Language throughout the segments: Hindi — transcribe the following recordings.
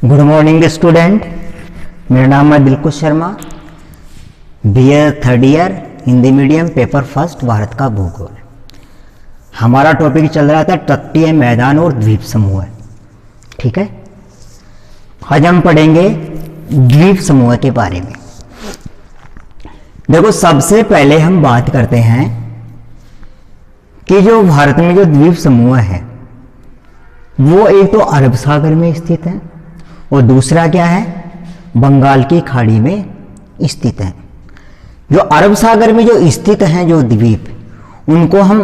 गुड मॉर्निंग स्टूडेंट, मेरा नाम है Dilkush Sharma, BA third year Hindi medium, paper first, Bharat का भूगोल। हमारा टॉपिक चल रहा था तटीय मैदान और द्वीप समूह। ठीक है, आज हम पढ़ेंगे द्वीप समूह के बारे में। देखो, सबसे पहले हम बात करते हैं कि जो भारत में जो द्वीप समूह है वो एक तो अरब सागर में स्थित है और दूसरा क्या है, बंगाल की खाड़ी में स्थित है। जो अरब सागर में जो स्थित हैं जो द्वीप, उनको हम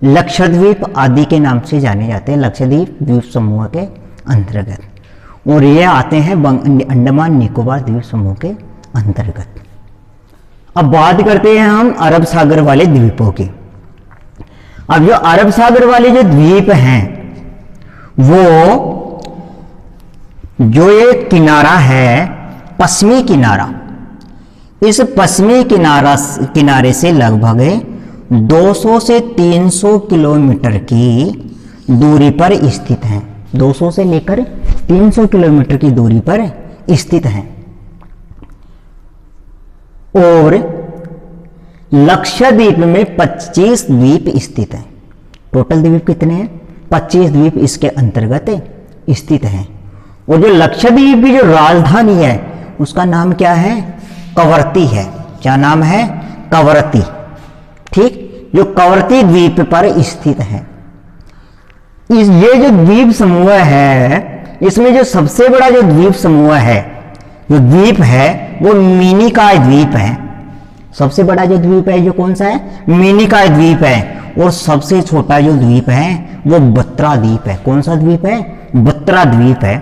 लक्षद्वीप आदि के नाम से जाने जाते हैं, लक्षद्वीप द्वीप समूह के अंतर्गत, और ये आते हैं अंडमान निकोबार द्वीप समूह के अंतर्गत। अब बात करते हैं हम अरब सागर वाले द्वीपों की। अब जो अरब सागर वाले जो द्वीप हैं, वो जो ये किनारा है, पश्चिमी किनारा, इस पश्चिमी किनारे से लगभग 200 से 300 किलोमीटर की दूरी पर स्थित हैं। 200 से लेकर 300 किलोमीटर की दूरी पर स्थित हैं। और लक्षद्वीप में 25 द्वीप स्थित हैं। टोटल द्वीप कितने हैं? 25 द्वीप इसके अंतर्गत स्थित हैं। और जो लक्षद्वीप की जो राजधानी है उसका नाम क्या है? कवरत्ती है। क्या नाम है? कवरत्ती। ठीक, जो कवरत्ती द्वीप पर स्थित है। ये जो द्वीप समूह है, इसमें जो सबसे बड़ा जो द्वीप समूह है, जो द्वीप है वो मिनिकॉय द्वीप है। सबसे बड़ा जो द्वीप है जो कौन सा है? मिनिकॉय द्वीप है। और सबसे छोटा जो द्वीप है वो बत्रा द्वीप है। कौन सा द्वीप है? बत्रा द्वीप है।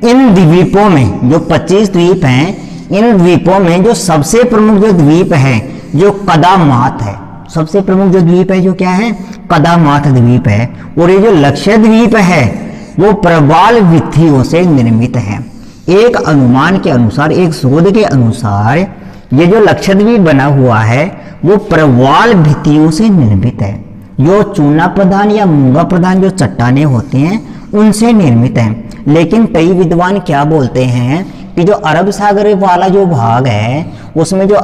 इन द्वीपों में जो 25 द्वीप हैं, इन द्वीपों में जो सबसे प्रमुख जो द्वीप है जो कदामात है। सबसे प्रमुख जो द्वीप है जो क्या है? कदामात द्वीप है। और ये जो लक्षद्वीप है वो प्रवाल भित्तियों से निर्मित है। एक अनुमान के अनुसार, एक शोध के अनुसार, ये जो लक्षद्वीप बना हुआ है वो प्रवाल भित्तियों से निर्मित है। जो चूना प्रधान या मूंगा प्रधान जो चट्टानें होती हैं उनसे निर्मित है। लेकिन कई विद्वान क्या बोलते हैं कि जो अरब सागर वाला जो भाग है उसमें जो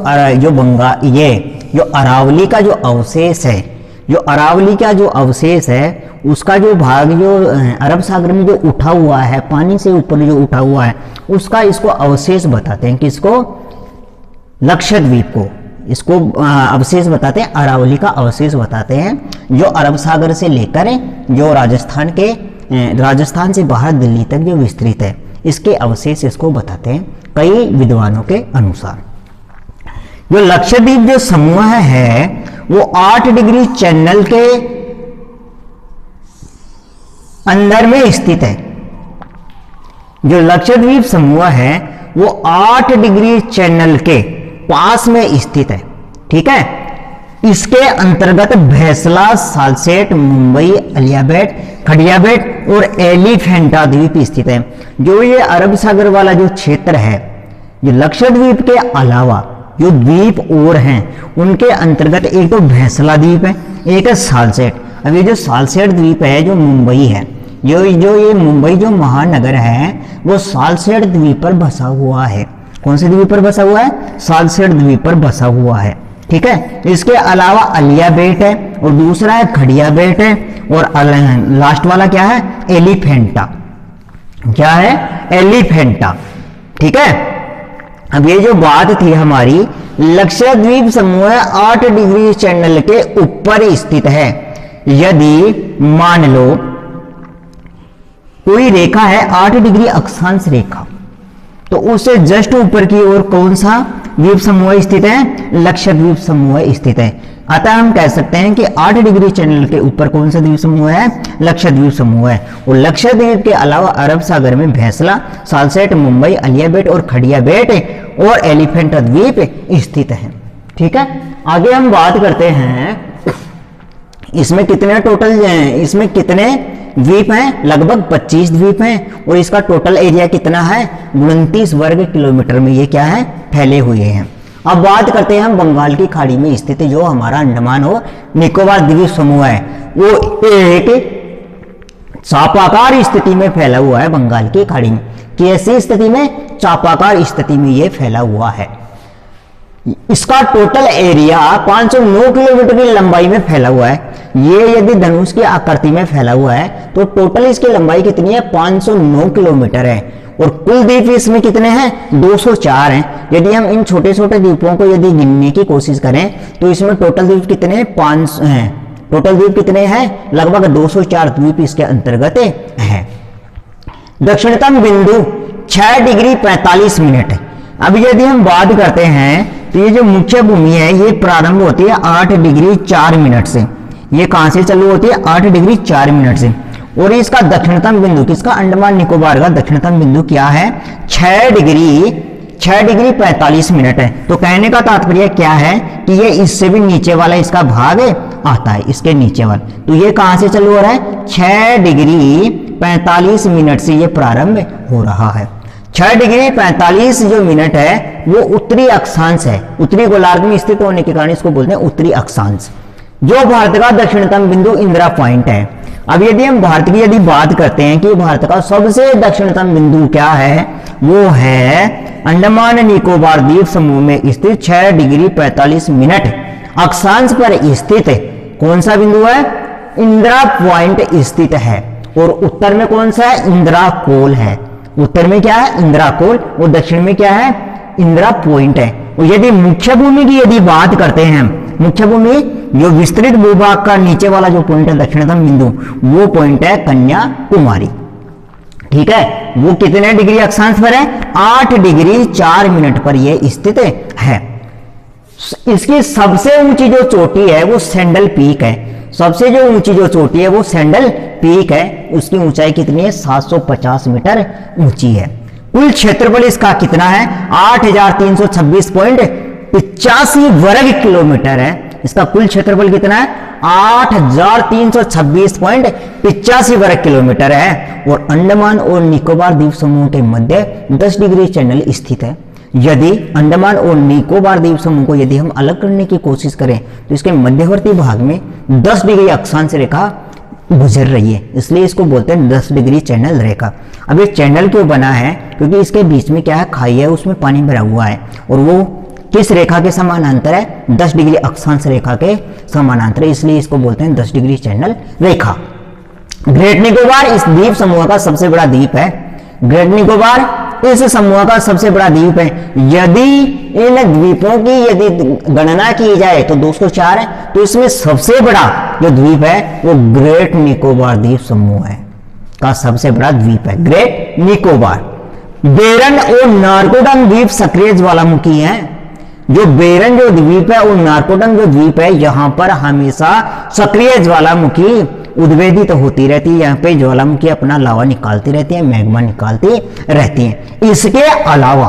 अरावली का जो अवशेष है, जो अरावली का जो अवशेष है उसका जो भाग जो अरब सागर में जो उठा हुआ है, पानी से ऊपर जो उठा हुआ है, उसका इसको अवशेष बताते हैं। किसको? लक्षद्वीप को इसको अवशेष बताते हैं, अरावली का अवशेष बताते हैं, जो अरब सागर से लेकर जो राजस्थान से बाहर दिल्ली तक जो विस्तृत है, इसके अवशेष इसको बताते हैं कई विद्वानों के अनुसार। जो लक्षद्वीप जो समूह है वो 8 डिग्री चैनल के अंदर में स्थित है। जो लक्षद्वीप समूह है वो 8 डिग्री चैनल के पास में स्थित है। ठीक है, इसके अंतर्गत भैसला, सालसेट, मुंबई, अलियाबेट, खड़ियाबेट और एलिफेंटा द्वीप स्थित है। जो ये अरब सागर वाला जो क्षेत्र है, जो लक्षद्वीप के अलावा जो द्वीप और हैं उनके अंतर्गत एक तो भैसला द्वीप है, एक है सालसेट। अब ये जो सालसेट द्वीप है जो मुंबई है, जो ये मुंबई जो महानगर है वो सालसेट द्वीप पर बसा हुआ है। कौन से द्वीप पर बसा हुआ है? सालसेट द्वीप पर बसा हुआ है। ठीक है, इसके अलावा अलियाबेट है और दूसरा है खड़ियाबेट है और लास्ट वाला क्या है? एलिफेंटा। क्या है? एलिफेंटा। ठीक है, अब ये जो बात थी हमारी, लक्षद्वीप समूह 8 डिग्री चैनल के ऊपर स्थित है। यदि मान लो कोई रेखा है 8 डिग्री अक्षांश रेखा, तो उससे जस्ट ऊपर की ओर कौन सा द्वीप समूह स्थित है? लक्षद्वीप समूह स्थित है। अतः हम कह सकते हैं कि 8 डिग्री चैनल के ऊपर कौन सा द्वीप समूह है? लक्षद्वीप समूह है। और लक्षद्वीप के अलावा अरब सागर में भैसला, सालसेट, मुंबई, अलियाबेट और खड़ियाबेट और एलिफेंटा द्वीप स्थित है। ठीक है, आगे हम बात करते हैं इसमें कितने द्वीप हैं? लगभग 25 द्वीप हैं। और इसका टोटल एरिया कितना है? 29 वर्ग किलोमीटर में ये क्या है? फैले हुए हैं। अब बात करते हैं हम बंगाल की खाड़ी में स्थित जो हमारा अंडमान और निकोबार द्वीप समूह है, वो एक चापाकार स्थिति में फैला हुआ है बंगाल की खाड़ी में। कैसी स्थिति में? चापाकार स्थिति में यह फैला हुआ है। इसका टोटल एरिया 509 किलोमीटर की लंबाई में फैला हुआ है। ये यदि धनुष की आकृति में फैला हुआ है तो टोटल इसकी लंबाई कितनी है? 509 किलोमीटर है। और कुल द्वीप इसमें कितने हैं? 204 हैं। यदि हम इन छोटे छोटे द्वीपों को यदि गिनने की कोशिश करें तो इसमें टोटल द्वीप कितने हैं? 5 हैं। टोटल द्वीप कितने हैं? लगभग 204 द्वीप इसके अंतर्गत हैं। दक्षिणतम बिंदु 6 डिग्री 45 मिनट। अब यदि हम बात करते हैं तो ये जो मुख्य भूमि है ये प्रारंभ होती है 8 डिग्री 4 मिनट से। ये कहां से चालू होती है? 8 डिग्री 4 मिनट से। और इसका दक्षिणतम बिंदु किसका? अंडमान निकोबार का दक्षिणतम बिंदु क्या है? 6 डिग्री 45 मिनट है। तो कहने का तात्पर्य क्या है कि ये इससे भी नीचे वाला इसका भाग आता है, इसके नीचे वाला। तो ये कहां से चालू हो रहा है? 6 डिग्री 45 मिनट से ये प्रारंभ हो रहा है। 6 डिग्री 45 जो मिनट है वो उत्तरी अक्षांश है। उत्तरी गोलार्ध में स्थित होने के कारण इसको बोलते हैं उत्तरी अक्षांश। जो भारत का दक्षिणतम बिंदु इंदिरा पॉइंट है। अब यदि हम भारत की यदि बात करते हैं कि भारत का सबसे दक्षिणतम बिंदु क्या है, वो है अंडमान निकोबार द्वीप समूह में स्थित 6 डिग्री 45 मिनट अक्षांश पर स्थित कौन सा बिंदु है? इंदिरा पॉइंट स्थित है। और उत्तर में कौन सा है? इंदिरा कोल है। उत्तर में क्या है? इंदिरा कोल। और दक्षिण में क्या है? इंदिरा पॉइंट है। और यदि मुख्य भूमि की यदि बात करते हैं, मुख्य भूमि जो विस्तृत भूभाग का नीचे वाला जो पॉइंट है दक्षिणतम बिंदु, वो पॉइंट है कन्याकुमारी। ठीक है, वो कितने डिग्री अक्षांश पर है? 8 डिग्री 4 मिनट पर यह स्थित है। इसकी सबसे ऊंची जो चोटी है वो सैंडल पीक है। सबसे जो ऊंची जो चोटी है वो सैंडल पीक है। उसकी ऊंचाई कितनी है? 750 मीटर ऊंची है। कुल क्षेत्रफल इसका कितना है? 8326.85 वर्ग किलोमीटर है। इसका कुल क्षेत्रफल कितना है? 8326.85 वर्ग किलोमीटर है। और अंडमान और निकोबार द्वीप समूह के मध्य 10 डिग्री चैनल स्थित है। यदि अंडमान और निकोबार द्वीप समूह को यदि हम अलग करने की कोशिश करें तो इसके मध्यवर्ती भाग में 10 डिग्री अक्षांश रेखा गुजर रही है, इसलिए इसको बोलते हैं 10 डिग्री चैनल रेखा। अब ये चैनल क्यों बना है? क्योंकि इसके बीच में क्या है? खाई है, उसमें पानी भरा हुआ है। और वो किस रेखा के समानांतर है? 10 डिग्री अक्षांश रेखा के समानांतर, इसलिए इसको बोलते हैं 10 डिग्री चैनल रेखा। ग्रेट निकोबार इस द्वीप समूह का सबसे बड़ा द्वीप है। ग्रेट निकोबार इस समूह का सबसे बड़ा द्वीप है। यदि इन द्वीपों की यदि गणना की जाए तो 204 है। तो इसमें सबसे बड़ा जो द्वीप है वो ग्रेट निकोबार द्वीप समूह है का सबसे बड़ा द्वीप है, ग्रेट निकोबार। बेरन और नारकोडम द्वीप सक्रिय ज्वालामुखी है। जो बेरन जो द्वीप है और नारकोडम जो द्वीप है, यहां पर हमेशा सक्रिय ज्वालामुखी उद्वेदित होती रहती है। यहाँ पे ज्वालामुखी अपना लावा निकालती रहती है, मैग्मा निकालती रहती है। इसके अलावा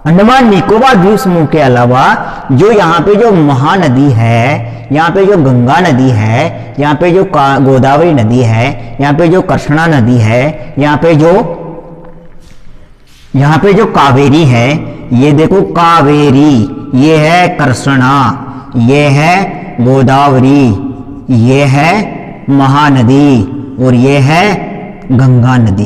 अंडमान निकोबार द्वीप समूह के अलावा जो यहाँ पे जो महानदी है, यहाँ पे जो गंगा नदी है, यहाँ पे जो गोदावरी नदी है, यहाँ पे जो कृष्णा नदी है, यहाँ पे जो कावेरी है, ये देखो कावेरी, ये है कृष्णा, ये है गोदावरी, ये है महानदी और ये है गंगा नदी।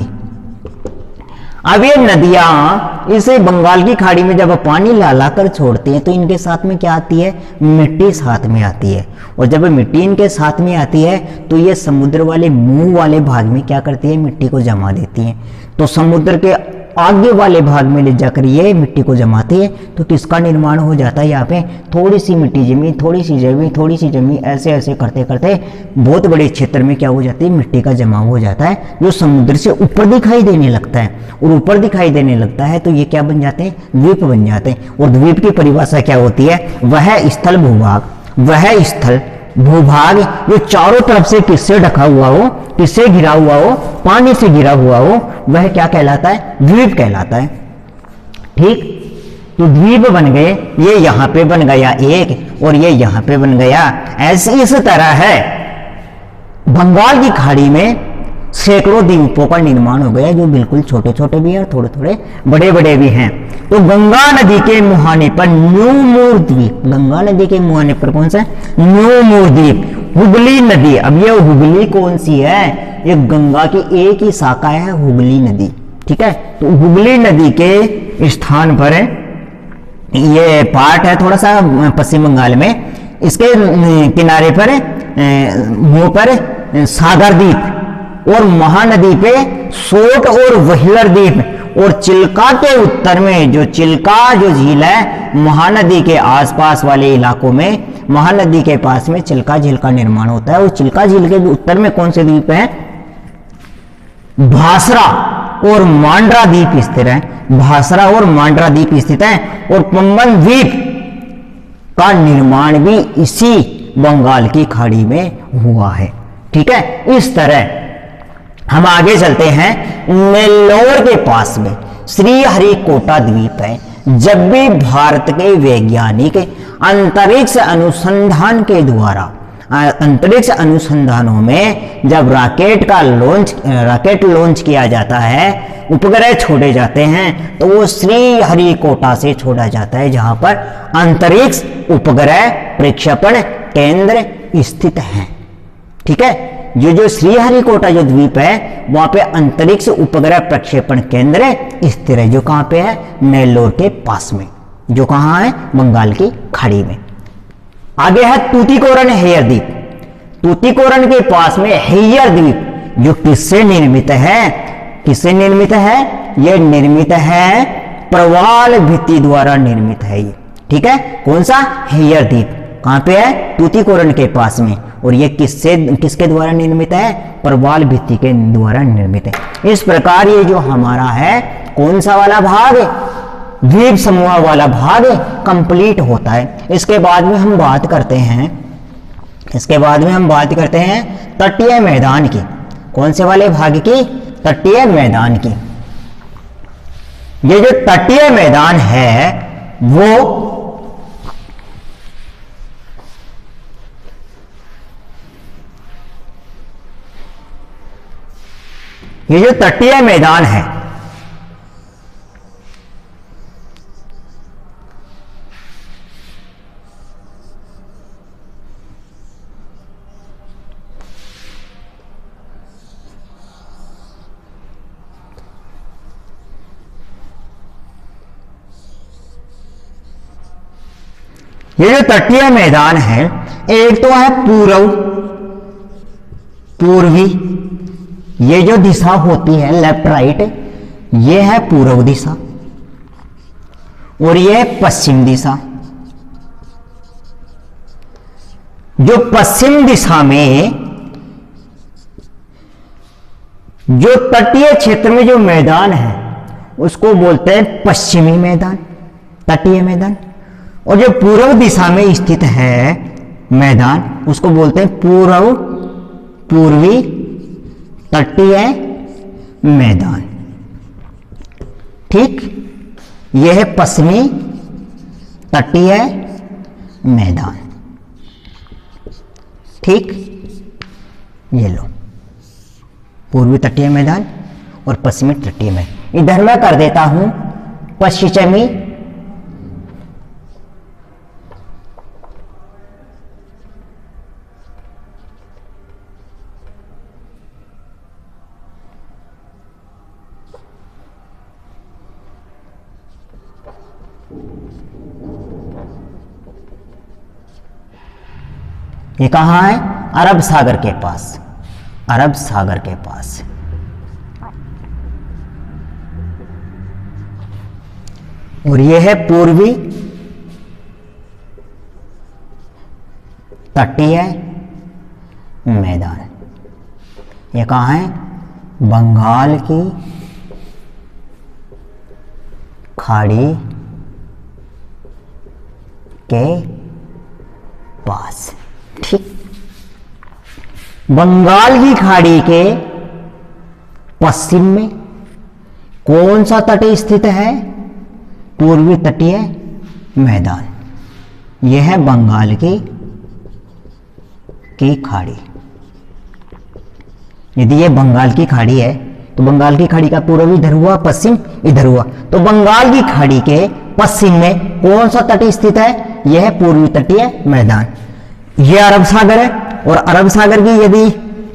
अब ये नदियां इसे बंगाल की खाड़ी में जब पानी ला कर छोड़ती हैं तो इनके साथ में क्या आती है? मिट्टी साथ में आती है। और जब मिट्टी इनके साथ में आती है तो ये समुद्र वाले मुंह वाले भाग में क्या करती है? मिट्टी को जमा देती है। तो समुद्र के आगे वाले भाग में ले जाकर ये मिट्टी को जमाती है। तो किसका निर्माण हो जाता है? यहाँ पे थोड़ी सी मिट्टी जमी, थोड़ी सी जमी, थोड़ी सी जमी, ऐसे ऐसे करते करते बहुत बड़े क्षेत्र में क्या हो जाती है? मिट्टी का जमाव हो जाता है, जो समुद्र से ऊपर दिखाई देने लगता है। और ऊपर दिखाई देने लगता है तो ये क्या बन जाते हैं? द्वीप बन जाते हैं। और द्वीप की परिभाषा क्या होती है? वह स्थल भूभाग, वह स्थल भूभाग जो चारों तरफ से किससे ढका हुआ हो, किससे घिरा हुआ हो? पानी से घिरा हुआ हो, वह क्या कहलाता है? द्वीप कहलाता है। ठीक, तो द्वीप बन गए। ये यहां पे बन गया एक और ये यहां पे बन गया। ऐसे इस तरह है बंगाल की खाड़ी में सैकड़ों द्वीपों का निर्माण हो गया, जो बिल्कुल छोटे छोटे भी हैं और थोड़े थोड़े बड़े बड़े भी हैं। तो गंगा नदी के मुहाने पर न्यू मोर द्वीप, गंगा नदी के मुहाने पर कौन सा है? न्यू मोर द्वीप। हुगली नदी, अब ये हुगली कौन सी है? ये गंगा की एक ही शाखा है, हुगली नदी। ठीक है, तो हुगली नदी के स्थान पर ये पार्ट है थोड़ा सा पश्चिम बंगाल में। इसके किनारे पर मुंह पर सागर द्वीप और महानदी पे सोट और व्हीलर द्वीप, और चिल्का के उत्तर में जो चिल्का जो झील है महानदी के आसपास वाले इलाकों में, महानदी के पास में चिल्का झील का निर्माण होता है। और चिल्का झील के उत्तर में कौन से द्वीप हैं? भासरा और मांड्रा द्वीप स्थित है। भासरा और मांड्रा द्वीप स्थित है। और पंबन द्वीप का निर्माण भी इसी बंगाल की खाड़ी में हुआ है। ठीक है, इस तरह हम आगे चलते हैं। नेल्लोर के पास में श्रीहरिकोटा द्वीप है। जब भी भारत के वैज्ञानिक अंतरिक्ष अनुसंधान के द्वारा अंतरिक्ष अनुसंधानों में जब रॉकेट लॉन्च किया जाता है, उपग्रह छोड़े जाते हैं, तो वो श्रीहरिकोटा से छोड़ा जाता है, जहां पर अंतरिक्ष उपग्रह प्रक्षेपण केंद्र स्थित है। ठीक है, जो श्रीहरिकोटा जो द्वीप है वहां पे अंतरिक्ष उपग्रह प्रक्षेपण केंद्र स्थित है, जो कहां पे है? नेल्लोर के पास में, जो कहां है? बंगाल की खाड़ी में। आगे है तूतीकोरन हेयर द्वीप। तूतीकोरन के पास में हेयर द्वीप, जो किससे निर्मित है? किससे निर्मित है? यह निर्मित है प्रवाल भित्ति द्वारा निर्मित है ये। ठीक है, कौन सा? हेयर द्वीप। कहां पे है? तूतीकोरन के पास में। और ये किसके द्वारा निर्मित है? प्रवाल भित्ति के द्वारा निर्मित है। इस प्रकार ये जो हमारा है कौन सा वाला भाग? द्वीप समूह वाला भाग कंप्लीट होता है। इसके बाद में हम बात करते हैं तटीय मैदान की। कौन से वाले भाग की? तटीय मैदान की। ये जो तटीय मैदान है वो ये जो तटीय मैदान है एक तो है पूर्वी, ये जो दिशा होती है लेफ्ट राइट, ये है पूर्व दिशा, और ये है पश्चिम दिशा। जो पश्चिम दिशा में जो तटीय क्षेत्र में जो मैदान है उसको बोलते हैं पश्चिमी मैदान, तटीय मैदान। और जो पूर्व दिशा में स्थित है मैदान उसको बोलते हैं पूर्वी तटीय मैदान। ठीक, यह है पश्चिमी तटीय मैदान। ठीक, ये लो पूर्वी तटीय मैदान और पश्चिमी तटीय मैदान। इधर मैं कर देता हूं पश्चिमी ये कहां है? अरब सागर के पास, अरब सागर के पास। और ये है पूर्वी तटीय मैदान। ये कहां है? बंगाल की खाड़ी के पास। ठीक, बंगाल की खाड़ी के पश्चिम में कौन सा तट स्थित है? पूर्वी तटीय मैदान। यह है बंगाल की खाड़ी। यदि यह बंगाल की खाड़ी है तो बंगाल की खाड़ी का पूर्व इधर हुआ, पश्चिम इधर हुआ, तो बंगाल की खाड़ी के पश्चिम में कौन सा तट स्थित है? यह है पूर्वी तटीय मैदान। यह अरब सागर है। और अरब सागर की यदि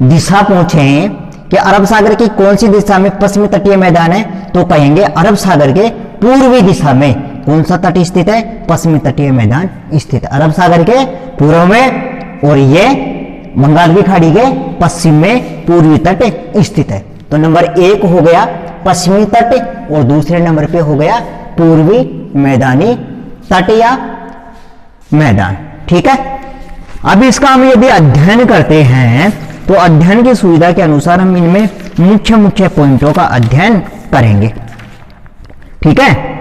दिशा पूछें कि अरब सागर की कौन सी दिशा में पश्चिमी तटीय मैदान है, तो कहेंगे अरब सागर के पूर्वी दिशा में कौन सा तट स्थित है, पश्चिमी तटीय मैदान स्थित है अरब सागर के पूर्व में, और ये बंगाल की खाड़ी के पश्चिम में पूर्वी तट स्थित है। तो नंबर 1 हो गया पश्चिमी तट और दूसरे नंबर पे हो गया पूर्वी मैदानी तट या मैदान। ठीक है, अब इसका हम यदि अध्ययन करते हैं तो अध्ययन की सुविधा के अनुसार हम इनमें मुख्य मुख्य पॉइंटों का अध्ययन करेंगे। ठीक है,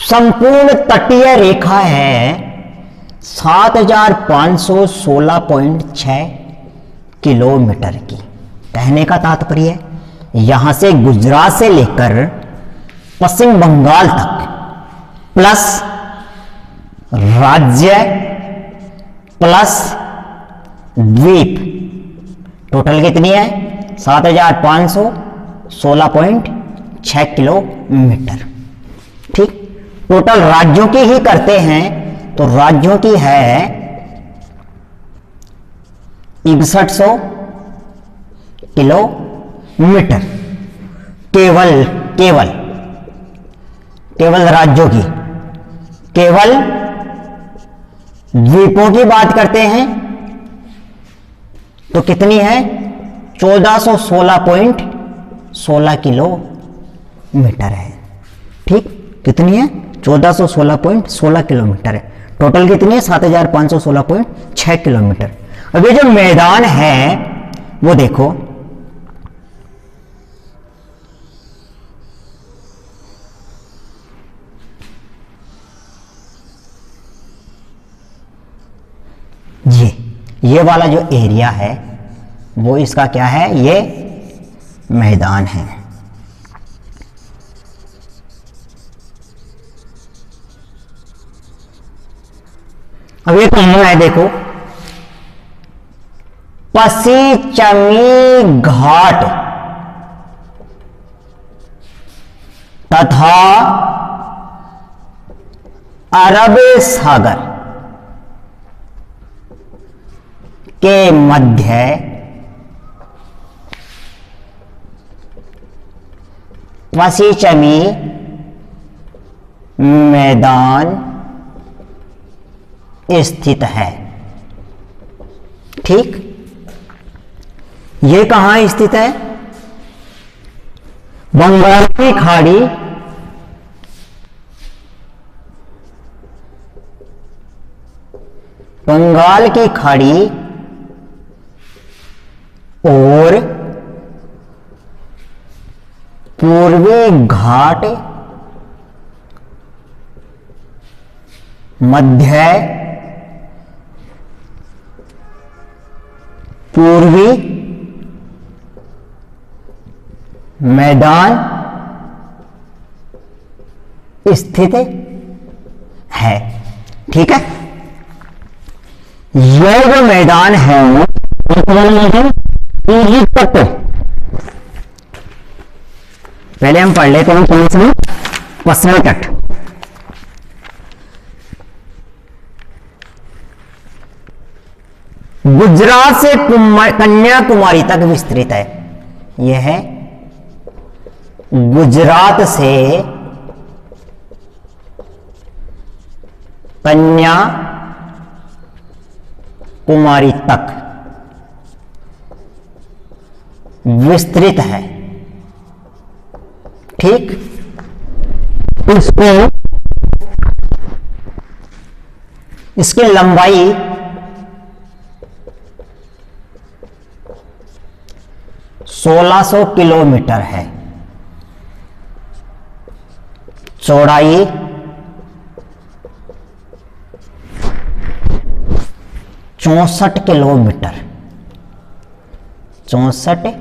संपूर्ण तटीय रेखा है 7516.6 किलोमीटर की। कहने का तात्पर्य यहां से गुजरात से लेकर पश्चिम बंगाल तक प्लस राज्य प्लस द्वीप, टोटल कितनी है 7516.6 किलोमीटर। ठीक, टोटल राज्यों की ही करते हैं तो राज्यों की है 6100 किलोमीटर, केवल राज्यों की। केवल द्वीपों की बात करते हैं तो कितनी है 1416.16 किलोमीटर है। ठीक, कितनी है 1416.16 किलोमीटर है। टोटल कितनी है 7516.6 किलोमीटर। अब ये जो मैदान है वो देखो, ये वाला जो एरिया है वो इसका क्या है, ये मैदान है। अब ये कहना है देखो, पसीचमी घाट तथा अरब सागर के मध्य पसीचमी मैदान स्थित है। ठीक, ये कहां स्थित है, बंगाल की खाड़ी और पूर्वी घाट मध्य पूर्वी मैदान स्थित है। ठीक है, यह जो मैदान है तट, पहले हम पढ़ लेते हैं कौन सा, पश्चिमी तट। गुजरात से कन्याकुमारी तक विस्तृत है। यह है गुजरात से कन्याकुमारी तक विस्तृत है। ठीक, इसकी लंबाई 1600 किलोमीटर है, चौड़ाई 64 किलोमीटर, 64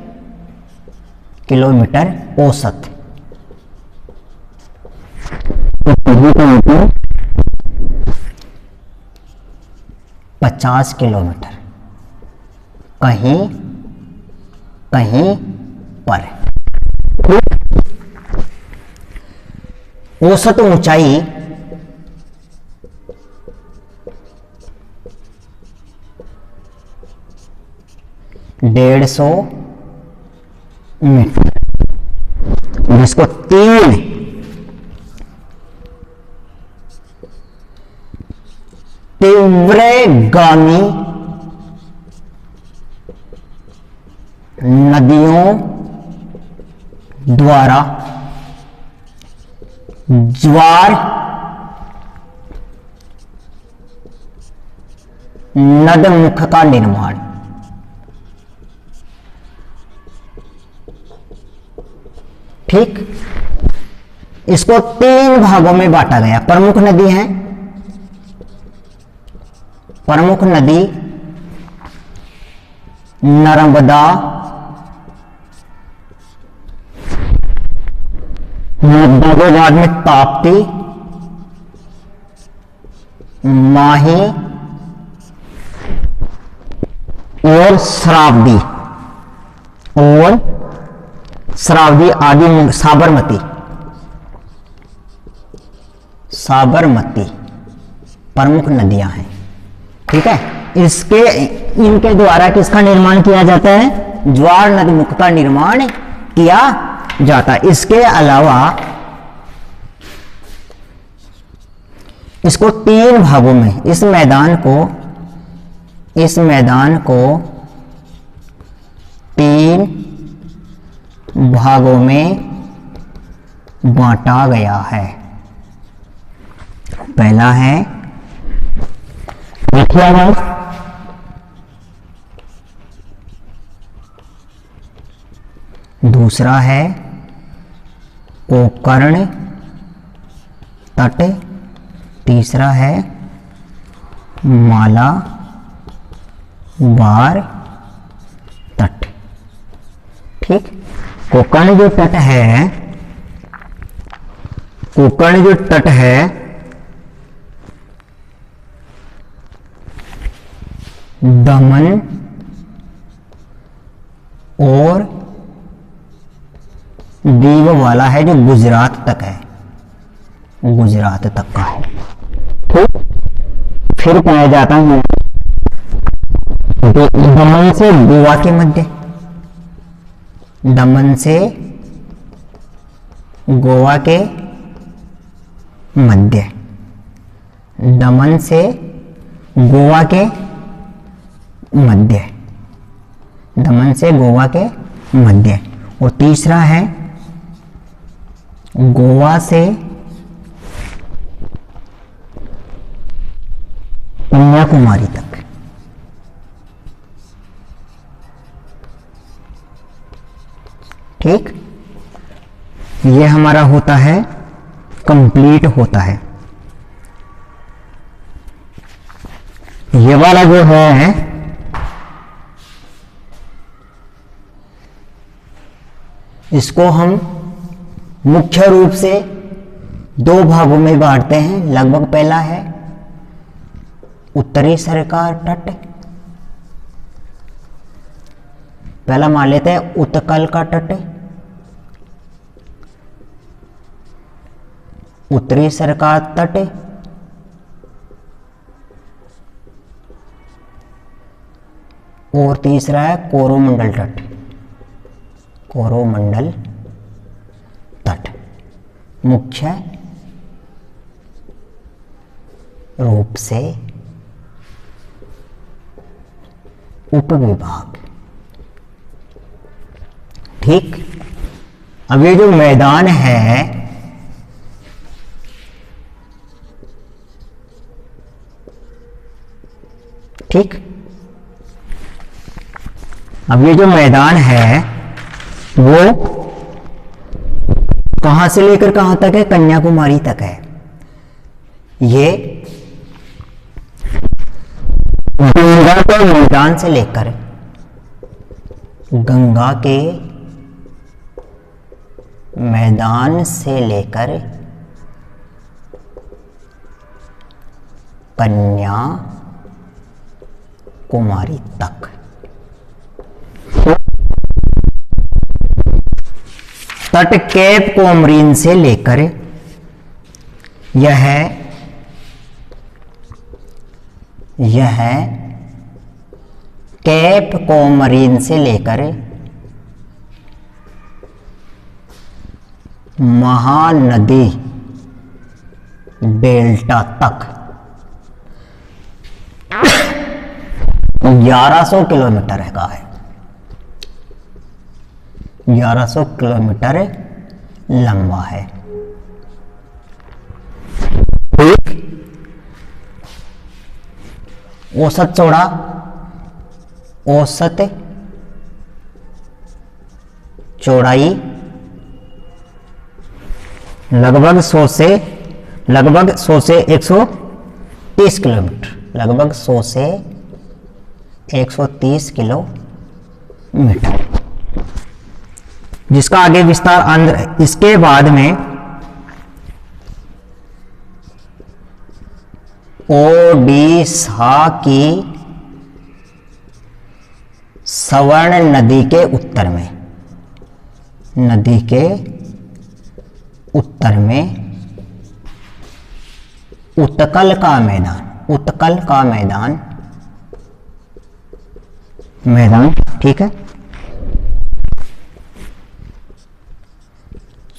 किलोमीटर औसत। 50 किलोमीटर कहीं कहीं पर। औसत ऊंचाई 150 मीटर, जिसको 3 तीव्रगामी नदियों द्वारा ज्वार नदमुख का निर्माण। ठीक, इसको 3 भागों में बांटा गया। प्रमुख नदी है, प्रमुख नदी नर्मदा, नर्मदा के बाद में ताप्ती, माही और शरावती आदि साबरमती प्रमुख नदियां हैं। ठीक है, इनके द्वारा किसका निर्माण किया जाता है? ज्वार नदमुख का निर्माण किया जाता है। इसके अलावा इसको 3 भागों में, इस मैदान को 3 भागों में बांटा गया है। पहला है मिथिलावास, दूसरा है गोकर्ण तट, तीसरा है मालाबार तट। ठीक, गोकर्ण जो तट है दमन और दीव वाला है, जो गुजरात तक है, गुजरात तक का है। ठीक, फिर पाया जाता है दमन से गोवा के मध्य, दमन से गोवा के मध्य, दमन से गोवा के मध्य, दमन से गोवा के मध्य। और तीसरा है गोवा से कन्याकुमारी तक। ठीक, ये हमारा होता है, कंप्लीट होता है। ये वाला जो है इसको हम मुख्य रूप से 2 भागों में बांटते हैं लगभग। पहला है उत्तरी सरकार तट, पहला मान लेते हैं उत्कल का तट, उत्तरी सरकार तट, और तीसरा है कोरोमंडल तट, कोरोमंडल तट। मुख्य रूप से उपविभाग। ठीक, अब ये जो मैदान है ठीक, अब ये जो मैदान है वो कहां से लेकर कहां तक है? कन्याकुमारी तक है। ये गंगा के मैदान से लेकर, गंगा के मैदान से लेकर कन्याकुमारी तक। तट केप कोमरीन से लेकर यह केप कोमरीन से लेकर महानदी डेल्टा तक 1100 किलोमीटर का है। 1100 किलोमीटर लंबा है। औसत चौड़ाई लगभग 100 से 130 किलोमीटर, लगभग 100 से 130 किलोमीटर, जिसका आगे विस्तार आंध्र। इसके बाद में ओडिशा की सवर्ण नदी के उत्तर में उत्कल का मैदान, ठीक है,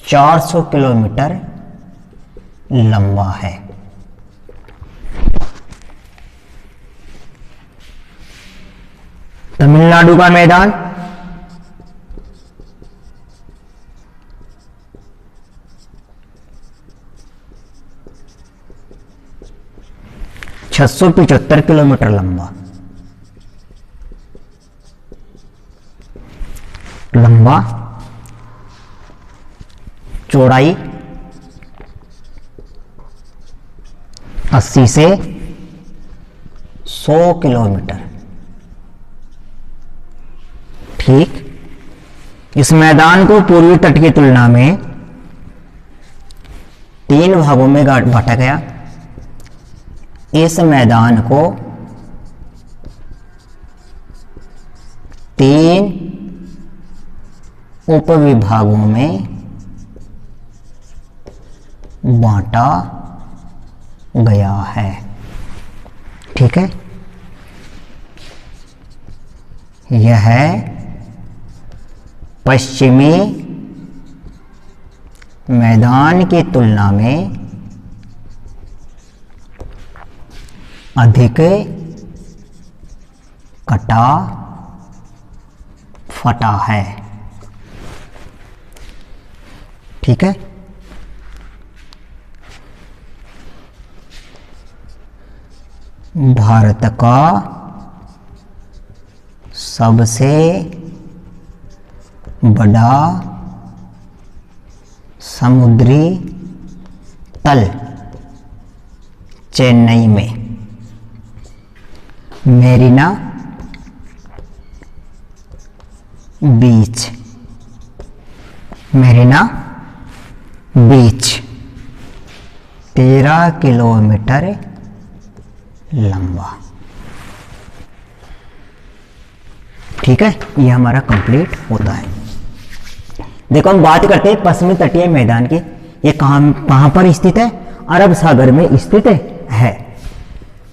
400 किलोमीटर लंबा है। तमिलनाडु का मैदान 675 किलोमीटर लंबा, चौड़ाई 80 से 100 किलोमीटर, ठीक। इस मैदान को पूर्वी तट की तुलना में 3 भागों में बांटा गया। इस मैदान को 3 उपविभागों में बांटा गया है, ठीक है। यह पश्चिमी मैदान की तुलना में अधिक कटा फटा है, ठीक है। भारत का सबसे बड़ा समुद्री तल चेन्नई में मेरीना बीच 13 किलोमीटर लंबा, ठीक है। ये हमारा कंप्लीट होता है। देखो हम बात करते हैं पश्चिमी तटीय मैदान की। ये कहां पर स्थित है? अरब सागर में स्थित है।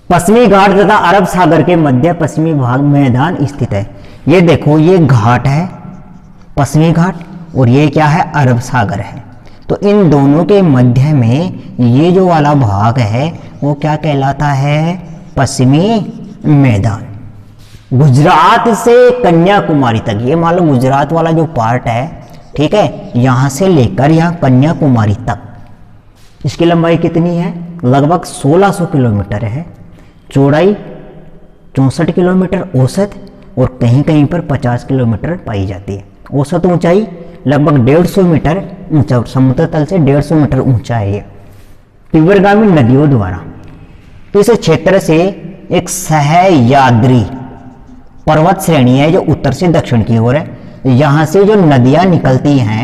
पश्चिमी घाट तथा अरब सागर के मध्य पश्चिमी भाग मैदान स्थित है। ये देखो, ये घाट है पश्चिमी घाट, और ये क्या है? अरब सागर है। तो इन दोनों के मध्य में ये जो वाला भाग है वो क्या कहलाता है? पश्चिमी मैदान। गुजरात से कन्याकुमारी तक, ये मान लो गुजरात वाला जो पार्ट है, ठीक है, यहां से लेकर यहां कन्याकुमारी तक, इसकी लंबाई कितनी है? लगभग 1600 किलोमीटर है। चौड़ाई 64 किलोमीटर औसत, और कहीं कहीं पर 50 किलोमीटर पाई जाती है। औसत ऊंचाई लगभग 150 मीटर ऊंचा, समुद्र तल से 150 मीटर ऊंचा है ये। तीव्रगामी नदियों द्वारा इस क्षेत्र से एक सह्याद्री पर्वत श्रेणी है जो उत्तर से दक्षिण की ओर है। यहाँ से जो नदियाँ निकलती हैं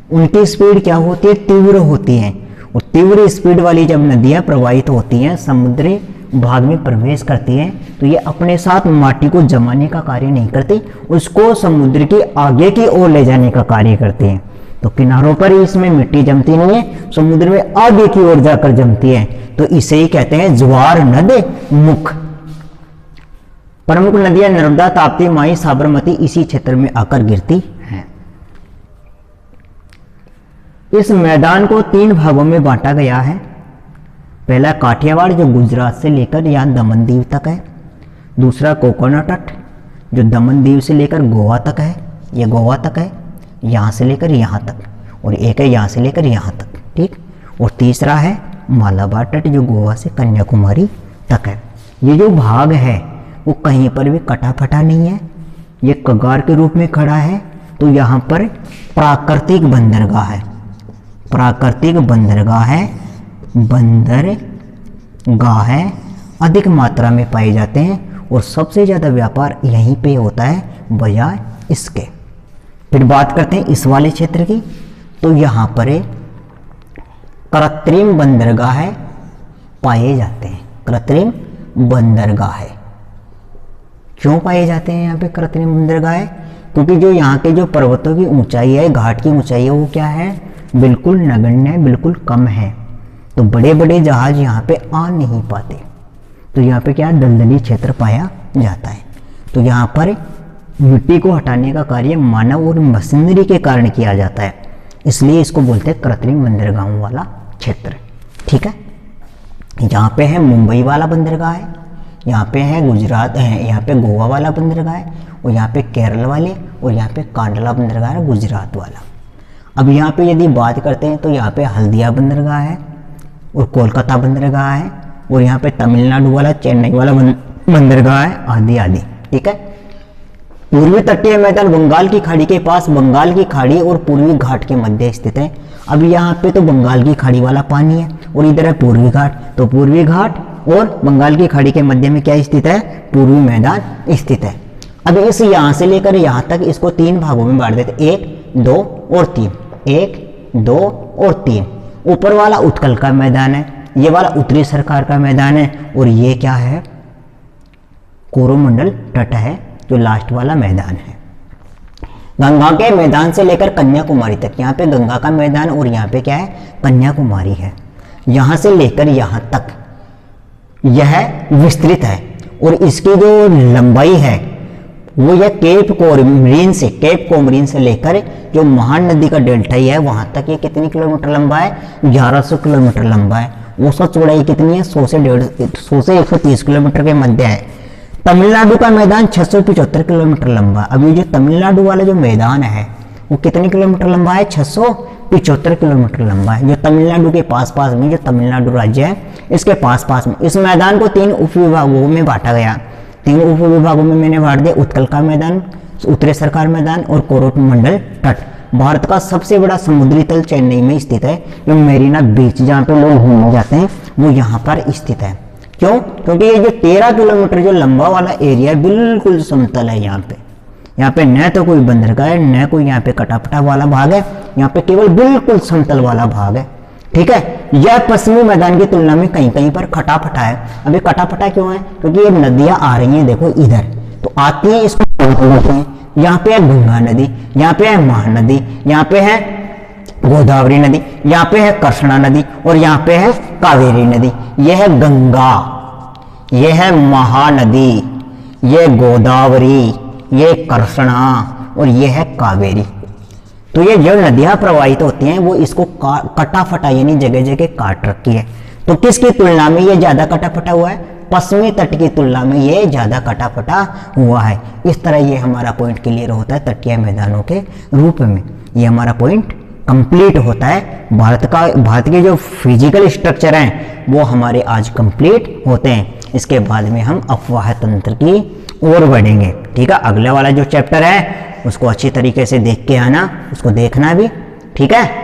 उनकी स्पीड क्या होती है? तीव्र होती है। और तीव्र स्पीड वाली जब नदियाँ प्रवाहित होती हैं, समुद्री भाग में प्रवेश करती हैं, तो ये अपने साथ माटी को जमाने का कार्य नहीं करती, उसको समुद्र के आगे की ओर ले जाने का कार्य करती हैं। तो किनारों पर ही इसमें मिट्टी जमती नहीं है, समुद्र में आगे की ओर जाकर जमती है, तो इसे ही कहते हैं ज्वार नद मुख। प्रमुख नदियां नर्मदा, ताप्ती, माई, साबरमती इसी क्षेत्र में आकर गिरती हैं। इस मैदान को 3 भागों में बांटा गया है। पहला काठियावाड़ जो गुजरात से लेकर यहाँ दमन दीव तक है। दूसरा कोकोना तट जो दमन दीव से लेकर गोवा तक है, ये गोवा तक है, यहाँ से लेकर यहाँ तक, और एक है यहाँ से लेकर यहाँ तक, ठीक। और तीसरा है मालाबार तट जो गोवा से कन्याकुमारी तक है। ये जो भाग है वो कहीं पर भी कटा फटा नहीं है, ये कगार के रूप में खड़ा है। तो यहाँ पर प्राकृतिक बंदरगाह है, प्राकृतिक बंदरगाह है, बंदरगाह है अधिक मात्रा में पाए जाते हैं, और सबसे ज़्यादा व्यापार यहीं पे होता है बजाय इसके। फिर बात करते हैं इस वाले क्षेत्र की, तो यहाँ पर कृत्रिम बंदरगाह है पाए जाते हैं। कृत्रिम बंदरगाह है, क्यों पाए जाते हैं यहाँ पे कृत्रिम बंदरगाह है? क्योंकि जो यहाँ के जो पर्वतों की ऊंचाई है, घाट की ऊंचाई है, वो क्या है, बिल्कुल नगण्य है, बिल्कुल कम है। तो बड़े बड़े जहाज यहाँ पे आ नहीं पाते, तो यहाँ पे क्या दलदली क्षेत्र पाया जाता है। तो यहाँ पर मिट्टी को हटाने का कार्य मानव और मशीनरी के कारण किया जाता है, इसलिए इसको बोलते हैं कृत्रिम बंदरगाहों वाला क्षेत्र, ठीक है। यहाँ पे है मुंबई वाला बंदरगाह है, यहाँ पे है गुजरात है, यहाँ पे गोवा वाला बंदरगाह है, और यहाँ पे केरल वाले, और यहाँ पे कांडला बंदरगाह है गुजरात वाला। अब यहाँ पे यदि बात करते हैं तो यहाँ पे हल्दिया बंदरगाह है, और कोलकाता बंदरगाह है, और यहाँ पे तमिलनाडु वाला चेन्नई वाला बंदरगाह है, आदि आदि, ठीक है। पूर्वी तटीय मैदान बंगाल की खाड़ी के पास, बंगाल की खाड़ी और पूर्वी घाट के मध्य स्थित है। अब यहाँ पे तो बंगाल की खाड़ी वाला पानी है, और इधर है पूर्वी घाट, तो पूर्वी घाट और बंगाल की खाड़ी के मध्य में क्या स्थित है, पूर्वी मैदान स्थित है। अब इस यहाँ से लेकर यहाँ तक इसको 3 भागों में बांट देते, 1, 2 और 3, 1, 2 और 3। ऊपर वाला उत्कल का मैदान है, ये वाला उत्तरी सरकार का मैदान है, और ये क्या है, कोरोमंडल तट है जो लास्ट वाला मैदान है। गंगा के मैदान से लेकर कन्याकुमारी तक, यहाँ पे गंगा का मैदान और यहाँ पे क्या है, कन्याकुमारी है। यहाँ से लेकर यहाँ तक यह विस्तृत है, और इसकी जो लंबाई है वो यह केप कोमरीन से लेकर जो महान नदी का डेल्टा है वहां तक ये कितनी किलोमीटर लंबा है, 1100 किलोमीटर लंबा है। औसत चौड़ाई कितनी है, 100 से 130 किलोमीटर के मध्य है। तमिलनाडु का मैदान 675 किलोमीटर लंबा। अब ये जो तमिलनाडु वाला जो मैदान है वो कितने किलोमीटर लंबा है, 675 किलोमीटर लंबा है। जो तमिलनाडु के पास में जो तमिलनाडु राज्य है इसके पास में इस मैदान को 3 उपविभागों में बांटा गया। 3 उपविभागों में मैंने बांट दिया, उत्कल का मैदान, उत्तरी सरकार मैदान और कोरोमंडल तट। भारत का सबसे बड़ा समुद्री तल चेन्नई में स्थित है। जो मेरीना बीच जहाँ पे लोग घूमने जाते हैं वो यहाँ पर स्थित है। क्यों? क्योंकि ये जो 13 किलोमीटर जो लंबा वाला एरिया बिल्कुल समतल है। यहाँ पे न तो कोई बंदरगाह है, न कोई यहाँ पे कटापटा वाला भाग है, यहाँ पे केवल बिल्कुल समतल वाला भाग है। ठीक है, यह पश्चिमी मैदान की तुलना में कहीं कहीं पर खटाफटा है। अभी खटाफटा क्यों है? क्योंकि ये नदियां आ रही हैं, देखो इधर तो आती हैं, इसको बोलते हैं। यहाँ पे है गंगा नदी, यहाँ पे है महानदी, यहाँ पे है गोदावरी नदी, यहाँ पे है कृष्णा नदी और यहाँ पे है कावेरी नदी। यह है गंगा, यह है महानदी, यह गोदावरी, ये कृष्णा और ये है कावेरी। तो ये जो नदियां प्रवाहित होती हैं वो इसको कटा फटा यानी जगह जगह काट रखी है। तो किसकी तुलना में ये ज्यादा कटा फटा हुआ है? पश्चिमी तट की तुलना में ये ज्यादा कटा फटा हुआ है। इस तरह ये हमारा पॉइंट क्लियर होता है तटीय मैदानों के रूप में। ये हमारा पॉइंट कंप्लीट होता है। भारत के जो फिजिकल स्ट्रक्चर हैं वो हमारे आज कंप्लीट होते हैं। इसके बाद में हम अफवाह तंत्र की ओर बढ़ेंगे। ठीक है, अगला वाला जो चैप्टर है उसको अच्छी तरीके से देख के आना, उसको देखना भी। ठीक है।